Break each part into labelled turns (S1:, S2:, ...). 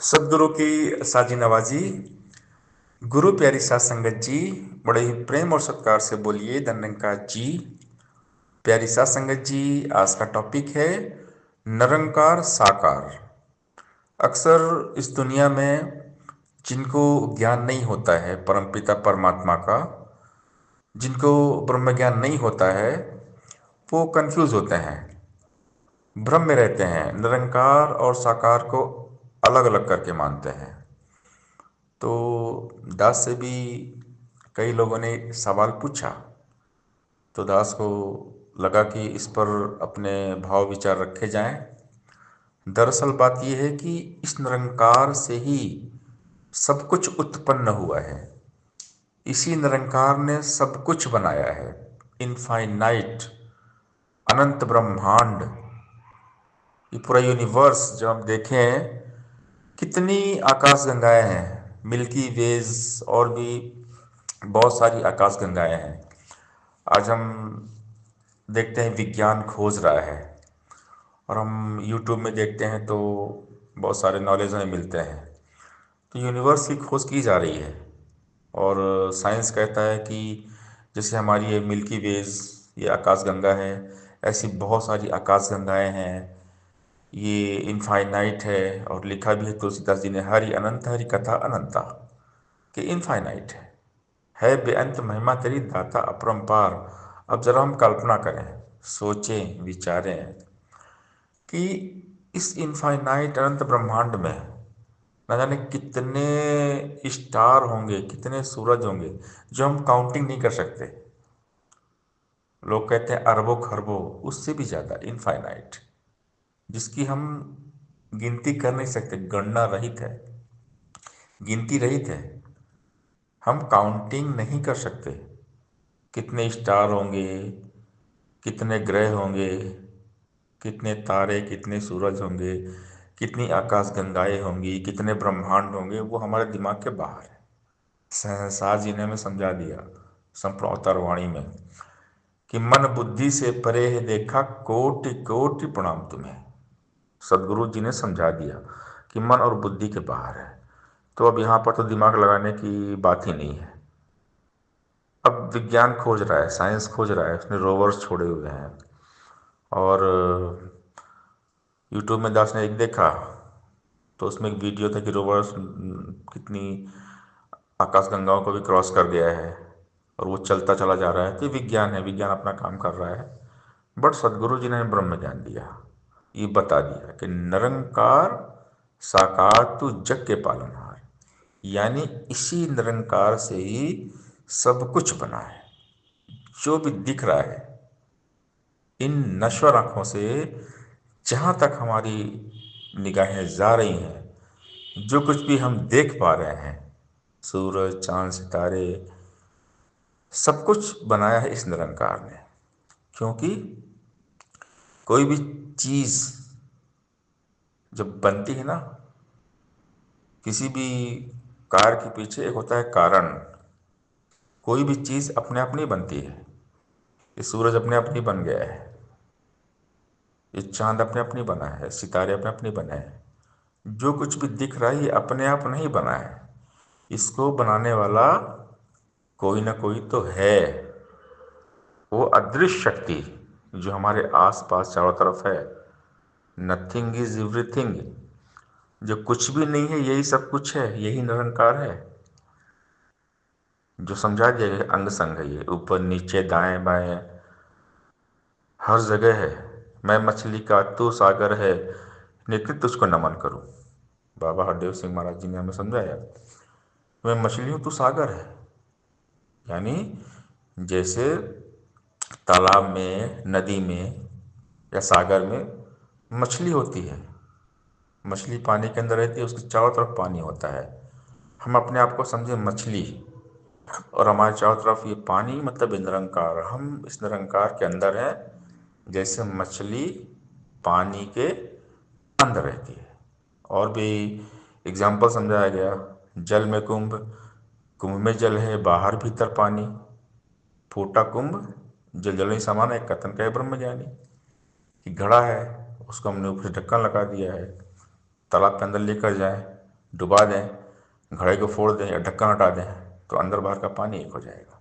S1: सदगुरु की साजी नवाजी। गुरु प्यारी साध संगत जी, बड़े ही प्रेम और सत्कार से बोलिए धन्यंकार जी। प्यारी साध संगत जी, आज का टॉपिक है निरंकार साकार। अक्सर इस दुनिया में जिनको ज्ञान नहीं होता है परमपिता परमात्मा का, जिनको ब्रह्म ज्ञान नहीं होता है, वो कंफ्यूज होते हैं, भ्रम में रहते हैं, निरंकार और साकार को अलग अलग करके मानते हैं। तो दास से भी कई लोगों ने सवाल पूछा, तो दास को लगा कि इस पर अपने भाव विचार रखे जाएं। दरअसल बात यह है कि इस निरंकार से ही सब कुछ उत्पन्न हुआ है। इसी निरंकार ने सब कुछ बनाया है। इनफाइनाइट, अनंत ब्रह्मांड, ये पूरा यूनिवर्स जब हम देखें, कितनी आकाश गंगाएं हैं, मिल्की वेज और भी बहुत सारी आकाश गंगाएं हैं। आज हम देखते हैं विज्ञान खोज रहा है, और हम यूट्यूब में देखते हैं तो बहुत सारे नॉलेज हमें मिलते हैं। तो यूनिवर्स की खोज की जा रही है, और साइंस कहता है कि जैसे हमारी ये मिल्की वेज, ये आकाश गंगा है, ऐसी बहुत सारी आकाश गंगाएं हैं। ये इनफाइनाइट है, और लिखा भी है तुलसीदास जी ने, हरि अनंत हरि कथा अनंता, कि इनफाइनाइट है बेअंत महिमा तेरी दाता अपरंपार। अब जरा हम कल्पना करें, सोचें, विचारें कि इस इनफाइनाइट अनंत ब्रह्मांड में न जाने कितने स्टार होंगे, कितने सूरज होंगे, जो हम काउंटिंग नहीं कर सकते। लोग कहते हैं अरबों खरबों, उससे भी ज़्यादा इनफाइनाइट, जिसकी हम गिनती कर नहीं सकते, गणना रहित है, गिनती रहित है, हम काउंटिंग नहीं कर सकते। कितने स्टार होंगे, कितने ग्रह होंगे, कितने तारे, कितने सूरज होंगे, कितनी आकाश गंगाएं होंगी, कितने ब्रह्मांड होंगे, वो हमारे दिमाग के बाहर है। सहसा जी ने हमें समझा दिया संपूर्ण अवतार वाणी में कि मन बुद्धि से परे है देखा, कोटि कोटि प्रणाम तुम्हें। सदगुरु जी ने समझा दिया कि मन और बुद्धि के बाहर है। तो अब यहाँ पर तो दिमाग लगाने की बात ही नहीं है। अब विज्ञान खोज रहा है, साइंस खोज रहा है, उसने रोवर्स छोड़े हुए हैं। और यूट्यूब में दास ने एक देखा, तो उसमें एक वीडियो था कि रोवर्स कितनी आकाशगंगाओं को भी क्रॉस कर गया है, और वो चलता चला जा रहा है। तो ये विज्ञान है, विज्ञान अपना काम कर रहा है। बट सदगुरु जी ने हमें ब्रह्म ज्ञान दिया, ये बता दिया कि निरंकार साकार तू जग के पालनहार, यानी इसी निरंकार से ही सब कुछ बना है। जो भी दिख रहा है इन नश्वर आंखों से, जहाँ तक हमारी निगाहें जा रही हैं, जो कुछ भी हम देख पा रहे हैं, सूरज, चांद, सितारे, सब कुछ बनाया है इस निरंकार ने। क्योंकि कोई भी चीज जब बनती है ना, किसी भी कार्य के पीछे एक होता है कारण। कोई भी चीज अपने आप नहीं बनती है। ये सूरज अपने आप नहीं बन गया है, ये चांद अपने आप नहीं बना है, सितारे अपने आप नहीं बने हैं। जो कुछ भी दिख रहा है ये अपने आप नहीं बना है, इसको बनाने वाला कोई ना कोई तो है। वो अदृश्य शक्ति जो हमारे आस पास चारों तरफ है। नथिंग इज एवरीथिंग, जो कुछ भी नहीं है यही सब कुछ है, यही निरंकार है। जो समझा दिया गया अंग संग है, ये ऊपर नीचे दाएं बाएं हर जगह है। मैं मछली का तू सागर है, नित्य तुझको नमन करूं। बाबा हरदेव सिंह महाराज जी ने हमें समझाया, मैं मछली हूं, तू सागर है। यानी जैसे तालाब में, नदी में या सागर में मछली होती है, मछली पानी के अंदर रहती है, उसके चारों तरफ पानी होता है। हम अपने आप को समझे मछली, और हमारे चारों तरफ ये पानी, मतलब ये निरंकार। हम इस निरंकार के अंदर हैं, जैसे मछली पानी के अंदर रहती है। और भी एग्जाम्पल समझाया गया, जल में कुंभ, कुंभ में जल है, बाहर भीतर पानी, फूटा कुंभ जल जल नहीं समान है, कथन कहे ब्रह्मज्ञानी। कि घड़ा है, उसको हमने ऊपर से ढक्कन लगा दिया है, तालाब के अंदर लेकर जाए, डुबा दें, घड़े को फोड़ दें या ढक्कन हटा दें, तो अंदर बाहर का पानी एक हो जाएगा।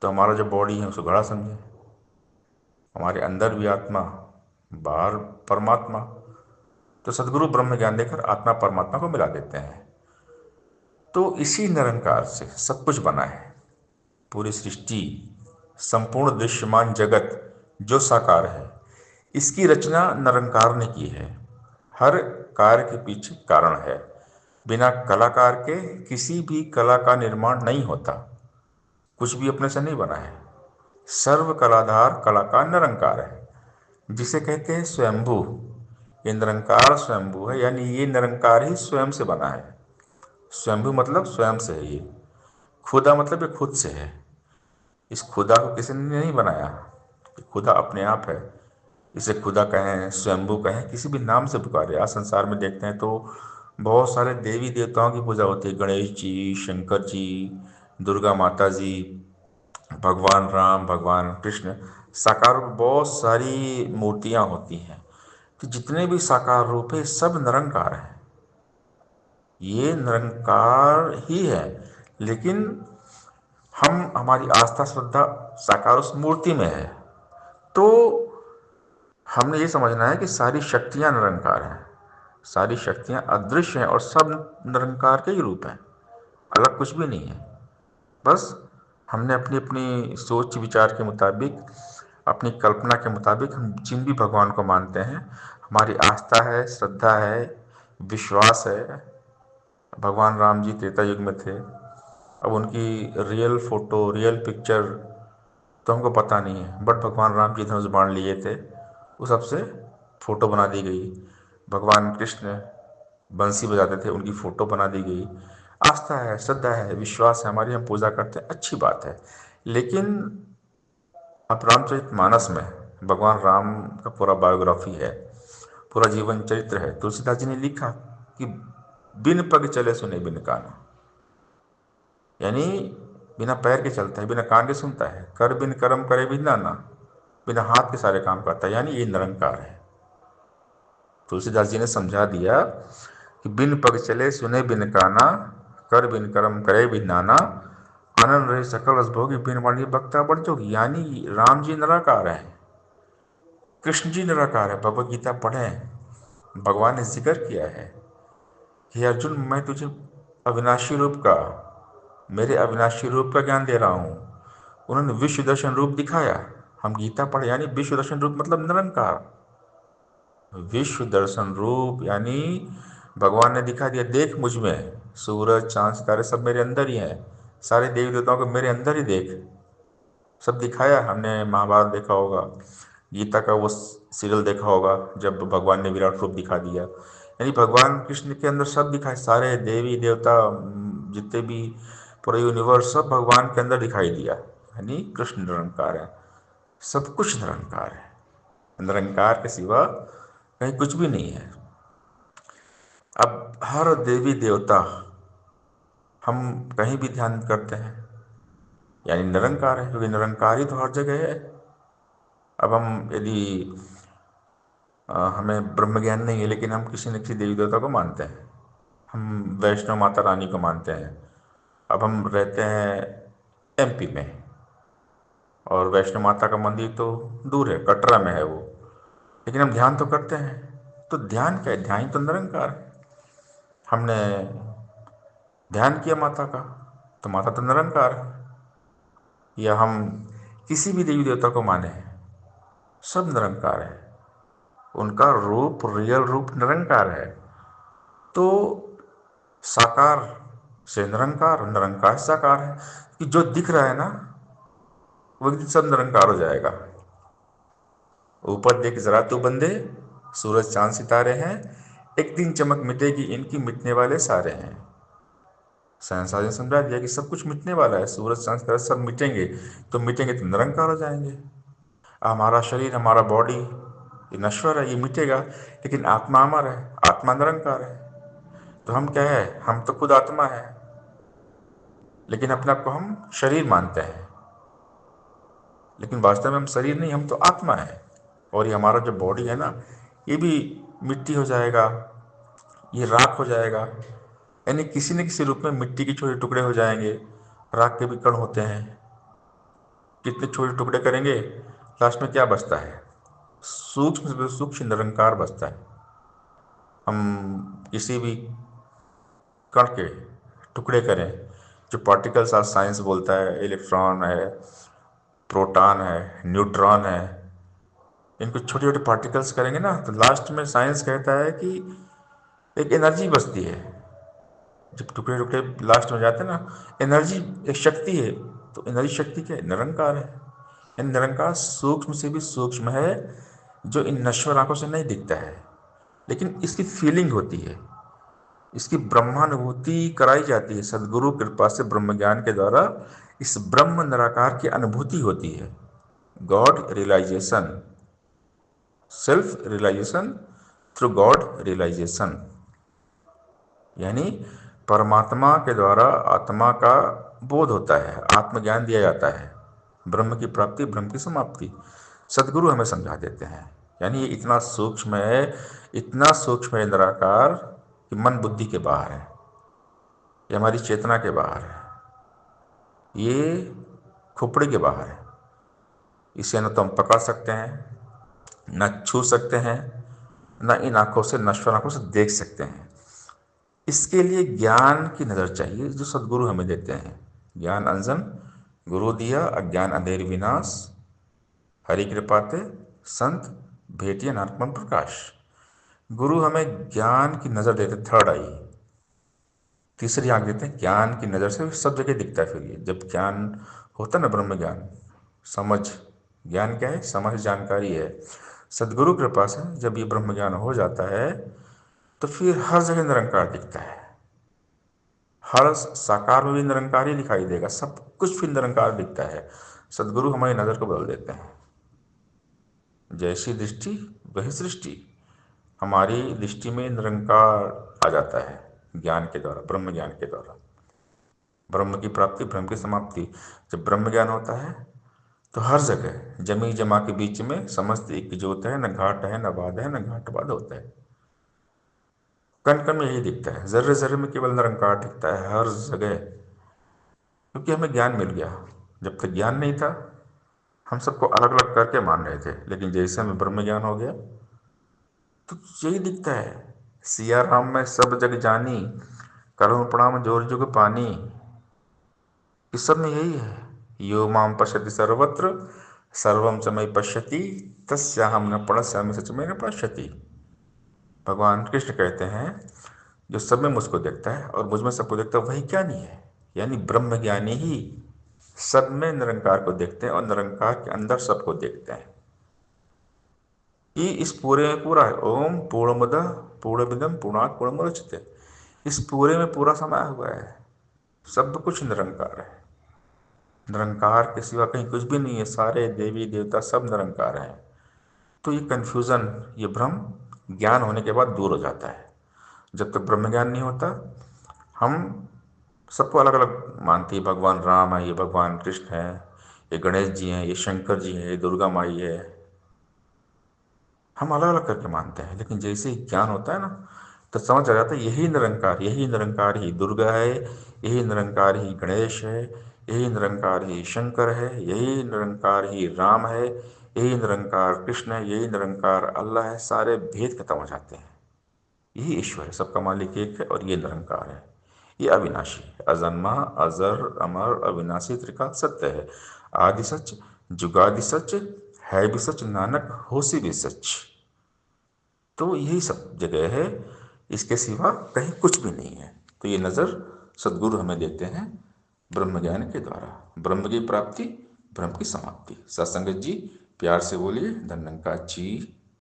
S1: तो हमारा जो बॉडी है उसको घड़ा समझें, हमारे अंदर भी आत्मा, बाहर परमात्मा। तो सदगुरु ब्रह्म ज्ञान देकर आत्मा परमात्मा को मिला देते हैं। तो इसी निरंकार से सब कुछ बना है। पूरी सृष्टि, संपूर्ण दृश्यमान जगत जो साकार है, इसकी रचना निरंकार ने की है। हर कार्य के पीछे कारण है। बिना कलाकार के किसी भी कला का निर्माण नहीं होता। कुछ भी अपने से नहीं बना है। सर्व कलाधार कला का निरंकार है, जिसे कहते हैं स्वयंभू। ये निरंकार स्वयंभू है, यानी ये निरंकार ही स्वयं से बना है। स्वयंभू मतलब स्वयं से है। ये खुदा मतलब ये खुद से है। इस खुदा को किसी ने नहीं बनाया, खुदा अपने आप है। इसे खुदा कहें, स्वयंभू कहें, किसी भी नाम से पुकारे। आज संसार में देखते हैं तो बहुत सारे देवी देवताओं की पूजा होती है। गणेश जी, शंकर जी, दुर्गा माता जी, भगवान राम, भगवान कृष्ण, साकार रूप बहुत सारी मूर्तियां होती हैं। तो जितने भी साकार रूप है सब निरंकार हैं। ये निरंकार ही है, लेकिन हम, हमारी आस्था श्रद्धा साकार उस मूर्ति में है। तो हमने ये समझना है कि सारी शक्तियां निरंकार हैं, सारी शक्तियां अदृश्य हैं और सब निरंकार के ही रूप हैं, अलग कुछ भी नहीं है। बस हमने अपनी अपनी सोच विचार के मुताबिक, अपनी कल्पना के मुताबिक हम जिन भी भगवान को मानते हैं, हमारी आस्था है, श्रद्धा है, विश्वास है। भगवान राम जी त्रेता युग में थे। अब उनकी रियल फोटो, रियल पिक्चर तो हमको पता नहीं है, बट भगवान राम जी धनुष बाण लिए थे, उस सबसे फोटो बना दी गई। भगवान कृष्ण बंसी बजाते थे, उनकी फोटो बना दी गई। आस्था है, श्रद्धा है, विश्वास है हमारी, हम पूजा करते हैं, अच्छी बात है। लेकिन अब रामचरितमानस में भगवान राम का पूरा बायोग्राफी है, पूरा जीवन चरित्र है। तुलसीदास जी ने लिखा कि बिन पग चले सुने बिन कान, यानी बिना पैर के चलता है, बिना कान के सुनता है। कर बिन कर्म करे बिन नाना, बिना हाथ के सारे काम करता है, यानी ये निरंकार है। तुलसीदास जी ने समझा दिया कि बिन पग चले सुने बिन काना, कर बिन कर्म करे बिन नाना, आनंद रहे सकल रस भोगी, बिन वाणी बक्ता बढ़ जोगी। यानी राम जी निराकार है, कृष्ण जी निराकार है। भगवत गीता पढ़ें, भगवान ने जिक्र किया है कि अर्जुन, मैं तुझे अविनाशी रूप का, मेरे अविनाशी रूप का ज्ञान दे रहा हूँ। उन्होंने विश्व दर्शन रूप दिखाया। हम गीता पढ़े, यानी विश्व दर्शन रूप मतलब निरंकार। विश्व दर्शन रूप यानी भगवान ने दिखा दिया, देख मुझ में, सूरज चांद सितारे सब मेरे अंदर ही हैं, सारे देवी देवताओं को मेरे अंदर ही देख। सब दिखाया। हमने महाभारत देखा होगा, गीता का वो सीरियल देखा होगा जब भगवान ने विराट रूप दिखा दिया। यानी भगवान कृष्ण के अंदर सब दिखाए, सारे देवी देवता, जितने भी पूरे यूनिवर्स, सब भगवान के अंदर दिखाई दिया। यानी कृष्ण निरंकार है, सब कुछ निरंकार है। निरंकार के सिवा कहीं कुछ भी नहीं है। अब हर देवी देवता हम कहीं भी ध्यान करते हैं, यानी निरंकार है, क्योंकि निरंकार ही तो हर जगह है। अब हम यदि हमें ब्रह्म ज्ञान नहीं है, लेकिन हम किसी न किसी देवी देवता को मानते हैं। हम वैष्णो माता रानी को मानते हैं। अब हम रहते हैं एमपी में, और वैष्णो माता का मंदिर तो दूर है, कटरा में है वो, लेकिन हम ध्यान तो करते हैं। तो ध्यान क्या है? ध्यान ही तो निरंकार है। हमने ध्यान किया माता का, तो माता तो निरंकार है। या हम किसी भी देवी देवता को माने, सब निरंकार है, उनका रूप, रियल रूप निरंकार है। तो साकार से निरंकार, निरंकार से साकार है, कि जो दिख रहा है ना, वो एक दिन सब निरंकार हो जाएगा। ऊपर देख जरा तू बंदे, सूरज चांद सितारे हैं, एक दिन चमक मिटेगी इनकी, मिटने वाले सारे हैं। साइंस ने समझा दिया कि सब कुछ मिटने वाला है, सूरज चांद सितारे सब मिटेंगे। तो मिटेंगे तो निरंकार हो जाएंगे। हमारा शरीर, हमारा बॉडी, ये नश्वर है, ये मिटेगा, लेकिन आत्मा अमर है, आत्मा निरंकार है। तो हम क्या है? हम तो खुद आत्मा है, लेकिन अपने आप को हम शरीर मानते हैं। लेकिन वास्तव में हम शरीर नहीं, हम तो आत्मा है। और ये हमारा जो बॉडी है ना, ये भी मिट्टी हो जाएगा, ये राख हो जाएगा, यानी किसी न किसी रूप में मिट्टी के छोटे टुकड़े हो जाएंगे। राख के भी कण होते हैं, कितने छोटे टुकड़े करेंगे, लास्ट में क्या बचता है? सूक्ष्म से सूक्ष्म निरंकार बचता है। हम किसी भी कण के टुकड़े करें, जो पार्टिकल्स आज साइंस बोलता है, इलेक्ट्रॉन है, प्रोटॉन है, न्यूट्रॉन है, इनको छोटे छोटे पार्टिकल्स करेंगे ना, तो लास्ट में साइंस कहता है कि एक एनर्जी बचती है। जब टुकड़े टुकड़े लास्ट में जाते हैं ना, एनर्जी एक शक्ति है। तो एनर्जी शक्ति क्या है? निरंकार है। यानी निरंकार सूक्ष्म से भी सूक्ष्म है, जो इन नश्वर आंखों से नहीं दिखता है, लेकिन इसकी फीलिंग होती है, इसकी ब्रह्मानुभूति कराई जाती है सदगुरु कृपा से, ब्रह्म ज्ञान के द्वारा इस ब्रह्म निराकार की अनुभूति होती है। God realization, self realization through God realization, यानी परमात्मा के द्वारा आत्मा का बोध होता है, आत्मज्ञान दिया जाता है, ब्रह्म की प्राप्ति, ब्रह्म की समाप्ति सदगुरु हमें समझा देते हैं। यानी ये इतना सूक्ष्म है, इतना सूक्ष्म है निराकार, कि मन बुद्धि के बाहर है, ये हमारी चेतना के बाहर है, ये खोपड़ी के बाहर है। इसे न तो हम पकड़ सकते हैं, न छू सकते हैं, न इन आंखों से, नश्वर आंखों से देख सकते हैं। इसके लिए ज्ञान की नज़र चाहिए, जो सदगुरु हमें देते हैं। ज्ञान अंजन गुरु दिया, अज्ञान अंधेर विनाश, हरि कृपाते संत भेटिया नानकमन प्रकाश। गुरु हमें ज्ञान की नज़र देते, थर्ड आई, तीसरी आंख देते हैं, ज्ञान की नज़र से सब जगह दिखता है। फिर ये जब ज्ञान होता है ना, ब्रह्म ज्ञान, समझ, ज्ञान क्या है? समझ, जानकारी है। सदगुरु कृपा से जब ये ब्रह्म ज्ञान हो जाता है, तो फिर हर जगह निरंकार दिखता है, हर साकार में भी निरंकार ही दिखाई देगा, सब कुछ फिर निरंकार दिखता है। सदगुरु हमारी नज़र को बदल देते हैं। जैसी दृष्टि वही सृष्टि, हमारी दृष्टि में निरंकार आ जाता है ज्ञान के द्वारा, ब्रह्म ज्ञान के द्वारा। ब्रह्म की प्राप्ति, ब्रह्म की समाप्ति। जब ब्रह्म ज्ञान होता है, तो हर जगह जमी जमा के बीच में समस्त एक ज्योत है, न घाट है, न वाद है, न घाटवाद होता है। कण कण में यही दिखता है, जर्रे जर्रे में केवल निरंकार दिखता है हर जगह, क्योंकि हमें ज्ञान मिल गया। जब तक ज्ञान नहीं था, हम सबको अलग अलग करके मान रहे थे, लेकिन जैसे हमें ब्रह्म ज्ञान हो गया, तो यही दिखता है। सिया राम में सब जग जानी, करुण प्रणाम जोर जुग पानी, इस सब में यही है। यो माम पश्यति सर्वत्र, सर्वम च मयि पश्यति, तस्याहं न प्रणश्यामि सच में न पश्यति। भगवान कृष्ण कहते हैं, जो सब में मुझको देखता है और मुझ में सबको देखता है, वही ज्ञानी है। यानी ब्रह्म ज्ञानी ही सब में निरंकार को देखते हैं और निरंकार के अंदर सबको देखते हैं। ये इस पूरे में पूरा है। ओम पूर्णमदः पूर्णमिदं पूर्णात् पूर्णमुदच्यते, इस पूरे में पूरा समाया हुआ है। सब कुछ निरंकार है, निरंकार के सिवा कहीं कुछ भी नहीं है। सारे देवी देवता सब निरंकार हैं। तो ये कन्फ्यूज़न, ये भ्रम ज्ञान होने के बाद दूर हो जाता है। जब तक ब्रह्म ज्ञान नहीं होता, हम सबको अलग अलग मानते हैं। भगवान राम है, ये भगवान कृष्ण है, ये गणेश जी हैं, ये शंकर जी हैं, ये दुर्गा माई है, हम अलग अलग करके मानते हैं। लेकिन जैसे ही ज्ञान होता है ना, तो समझ आ जाता है यही निरंकार ही दुर्गा है, यही निरंकार ही गणेश है, यही निरंकार ही शंकर है, यही निरंकार ही राम है, यही निरंकार कृष्ण है, यही निरंकार अल्लाह है। सारे भेद खत्म हो जाते हैं। यही ईश्वर है, सबका मालिक एक है, और ये निरंकार है। ये अविनाशी है, अजन्मा, अजर, अमर, अविनाशी, त्रिकाल सत्य है। आदि सच, जुगादि सच, है भी सच, नानक होसी भी सच। तो यही सब जगह है, इसके सिवा कहीं कुछ भी नहीं है। तो ये नज़र सदगुरु हमें देते हैं ब्रह्म ज्ञान के द्वारा, ब्रह्म की प्राप्ति, ब्रह्म की समाप्ति। सत्संगत जी, प्यार से बोलिए धन्यंकार जी।